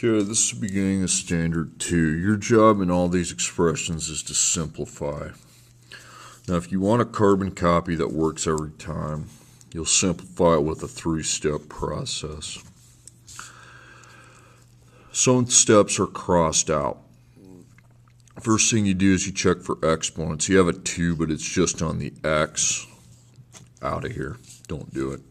Okay, this is the beginning of standard 2. Your job in all these expressions is to simplify. Now, if you want a carbon copy that works every time, you'll simplify it with a 3-step process. Some steps are crossed out. First thing you do is you check for exponents. You have a 2, but it's just on the x. Out of here. Don't do it.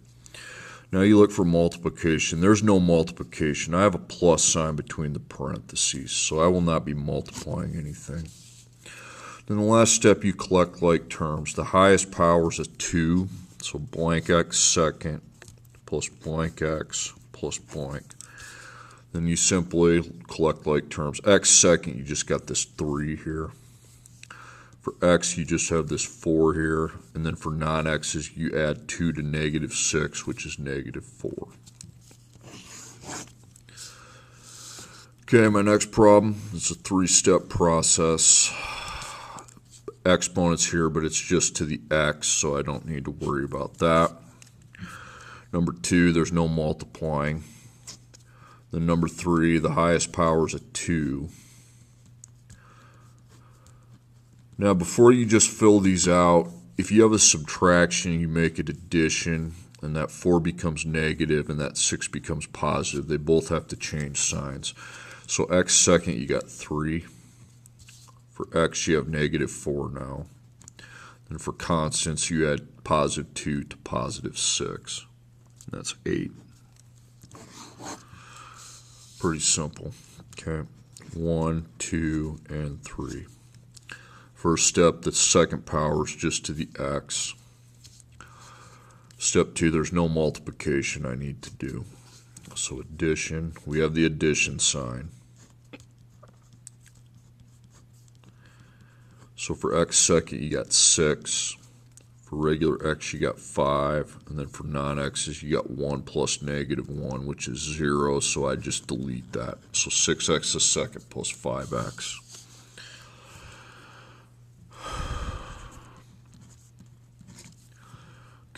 Now you look for multiplication. There's no multiplication. I have a plus sign between the parentheses, so I will not be multiplying anything. Then the last step, you collect like terms. The highest power is a 2, so blank x second plus blank x plus blank. Then you simply collect like terms. X second, you just got this 3 here. For x, you just have this 4 here, and then for non-x's, you add 2 to -6, which is -4. Okay, my next problem is a 3-step process. Exponents here, but it's just to the x, so I don't need to worry about that. Number 2, there's no multiplying. Then number 3, the highest power is a 2. Now, before you just fill these out, if you have a subtraction, you make an addition, and that 4 becomes negative, and that 6 becomes positive. They both have to change signs. So x second, you got 3. For x, you have -4 now. And for constants, you add +2 to +6. And that's 8. Pretty simple. Okay, 1, 2, and 3. First step, the second power is just to the x. Step 2, there's no multiplication I need to do. So addition, we have the addition sign. So for x second, you got 6. For regular x, you got 5. And then for non-x's, you got 1 plus -1, which is 0. So I just delete that. So 6x a second plus 5x.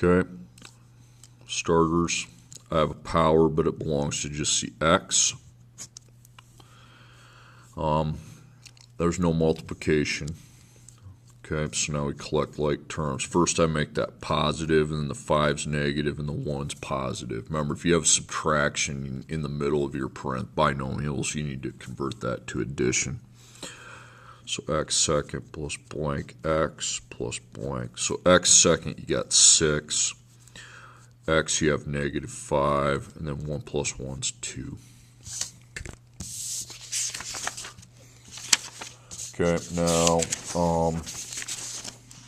Okay, starters, I have a power, but it belongs to just the x. There's no multiplication. Okay, so now we collect like terms. First I make that positive, and then the 5's negative, and the 1's positive. Remember, if you have subtraction in the middle of your binomials, you need to convert that to addition. So x second plus blank x plus blank. So x second, you got 6. X, you have -5. And then 1 plus 1's 2. Okay, now,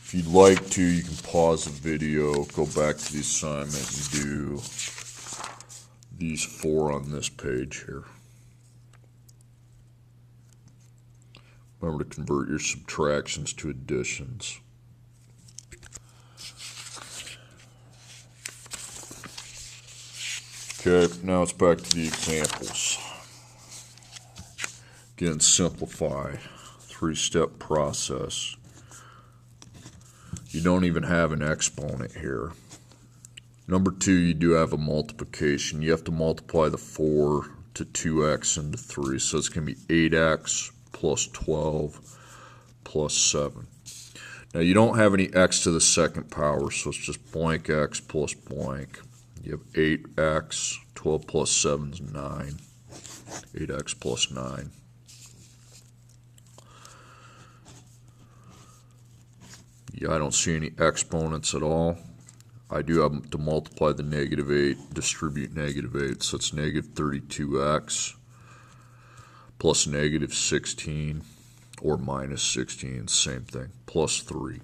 if you'd like to, you can pause the video, go back to the assignment, and do these 4 on this page here. Remember to convert your subtractions to additions. Okay, now it's back to the examples. Again, simplify. 3-step process. You don't even have an exponent here. Number 2, you do have a multiplication. You have to multiply the 4 to 2x into 3. So it's going to be 8x plus 12 plus 7. Now you don't have any x to the second power, so it's just blank x plus blank. You have 8x, 12 plus 7 is 9. 8x plus 9. Yeah, I don't see any exponents at all. I do have to multiply the -8, distribute -8, so it's -32x. Plus -16 or -16, same thing, plus 3.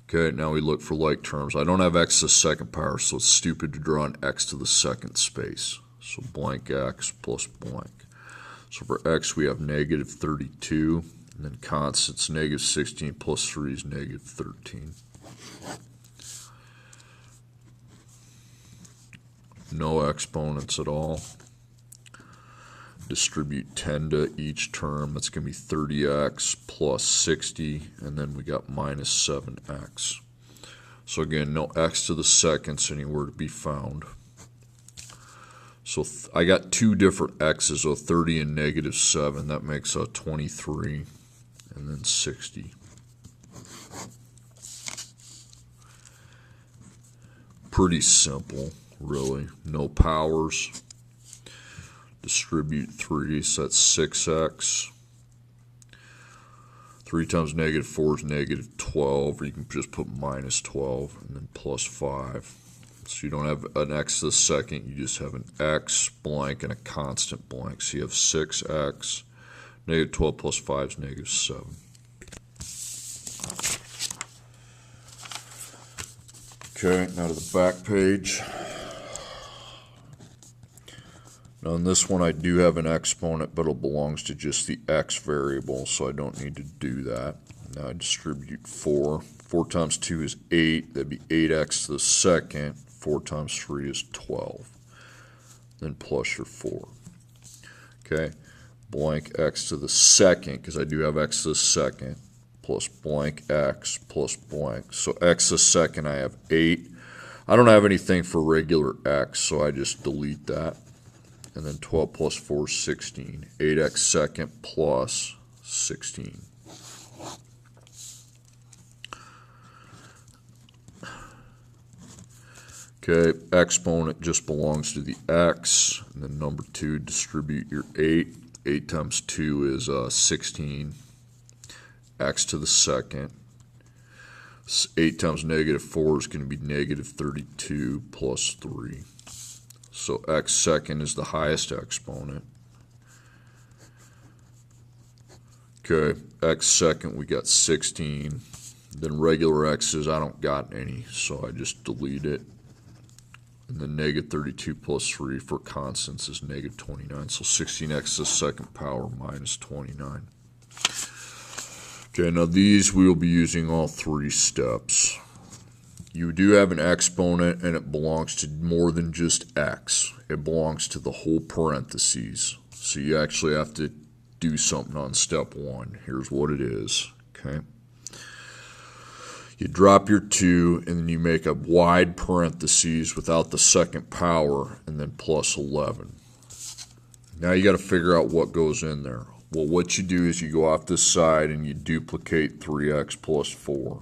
Okay, now we look for like terms. I don't have x to the second power, so it's stupid to draw an x to the second space. So blank x plus blank. So for x, we have -32, and then constants, -16 plus 3 is -13. No exponents at all. Distribute 10 to each term. That's going to be 30x plus 60, and then we got -7x. So again, no x to the seconds anywhere to be found. So I got two different x's, so 30 and negative 7. That makes 23 and then 60. Pretty simple, really. No powers. Distribute 3, so that's 6x. 3 times negative 4 is negative 12, or you can just put minus 12 and then plus 5. So you don't have an x to the second, you just have an x blank and a constant blank. So you have 6x, negative 12 plus 5 is negative 7. Okay, now to the back page. Now in this one I do have an exponent, but it belongs to just the x variable, so I don't need to do that. Now I distribute 4. 4 times 2 is 8. That'd be 8x to the second. 4 times 3 is 12. Then plus your 4. Okay, blank x to the second, because I do have x to the second, plus blank x plus blank. So x to the second I have 8. I don't have anything for regular x, so I just delete that. And then 12 plus 4 is 16. 8x second plus 16. Okay, exponent just belongs to the x. And then number 2, distribute your 8. 8 times 2 is 16. X to the second. 8 times negative 4 is going to be negative 32 plus 3. So x second is the highest exponent. Okay, x second we got 16. Then regular x's I don't got any, so I just delete it. And then negative 32 plus 3 for constants is negative 29. So 16x to the second power minus 29. Okay, now these we will be using all 3 steps. You do have an exponent, and it belongs to more than just x. It belongs to the whole parentheses. So you actually have to do something on step 1. Here's what it is. Okay. You drop your 2, and then you make a wide parentheses without the second power, and then plus 11. Now you got to figure out what goes in there. Well, what you do is you go off this side, and you duplicate 3x plus 4.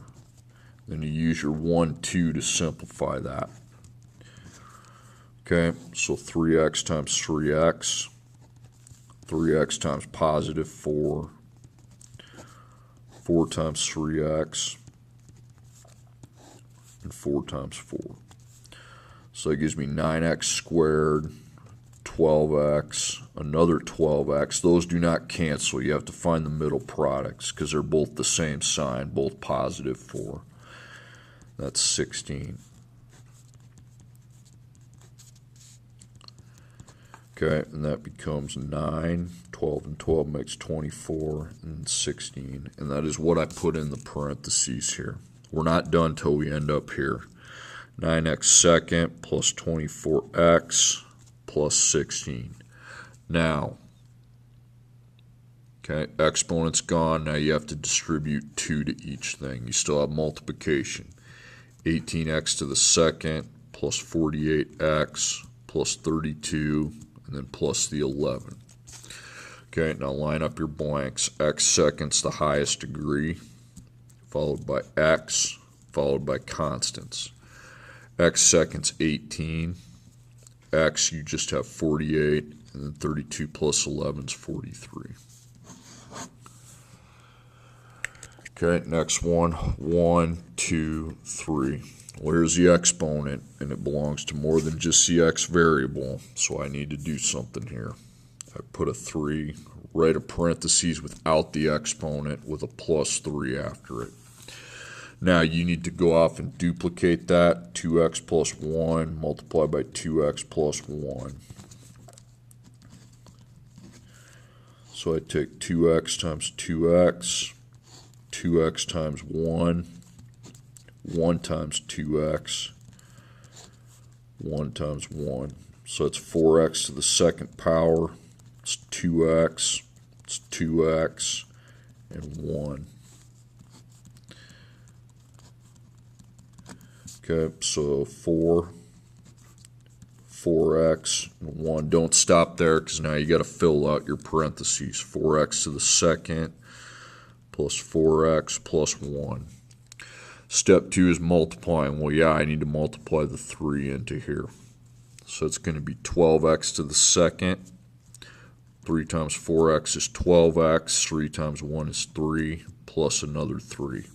Then you use your 1, 2 to simplify that. Okay, so 3x times 3x. 3x times positive 4. 4 times 3x. And 4 times 4. So that gives me 9x squared, 12x, another 12x. Those do not cancel. You have to find the middle products because they're both the same sign, both positive 4. That's 16. Okay, and that becomes 9. 12 and 12 makes 24, and 16. And that is what I put in the parentheses here. We're not done till we end up here. 9x second plus 24x plus 16. Now, okay, exponent's gone. Now you have to distribute 2 to each thing. You still have multiplication. 18x to the second plus 48x plus 32, and then plus the 11. Okay, now line up your blanks. X second's the highest degree, followed by x, followed by constants. X second's 18. X, you just have 48, and then 32 plus 11 is 43. Okay, next one. 1, 2, 3. Well, here's the exponent, and it belongs to more than just the x variable, so I need to do something here. I put a 3, write a parentheses without the exponent with a plus 3 after it. Now you need to go off and duplicate that. 2x plus 1 multiplied by 2x plus 1. So I take 2x times 2x, 2x times 1, 1 times 2x, 1 times 1. So it's 4x to the second power. It's 2x, it's 2x, and 1. Okay, so 4, 4x and 1. Don't stop there because now you got to fill out your parentheses. 4x to the second plus 4x plus 1. Step 2 is multiplying. Well, yeah, I need to multiply the 3 into here. So it's going to be 12x to the second. 3 times 4x is 12x. 3 times 1 is 3 plus another 3.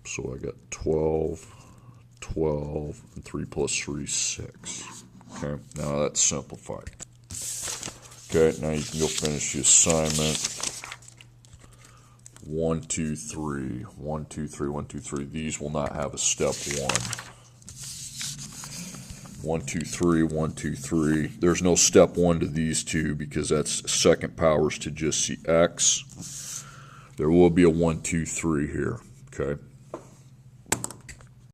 So I got 12, 12, and 3 plus 3 is 6. Okay, now that's simplified. Okay, now you can go finish the assignment. 1, 2, 3, 1, 2, 3, 1, 2, 3. These will not have a step 1. 1, 2, 3, 1, 2, 3. There's no step 1 to these two because that's second powers to just the x. There will be a 1, 2, 3 here. Okay.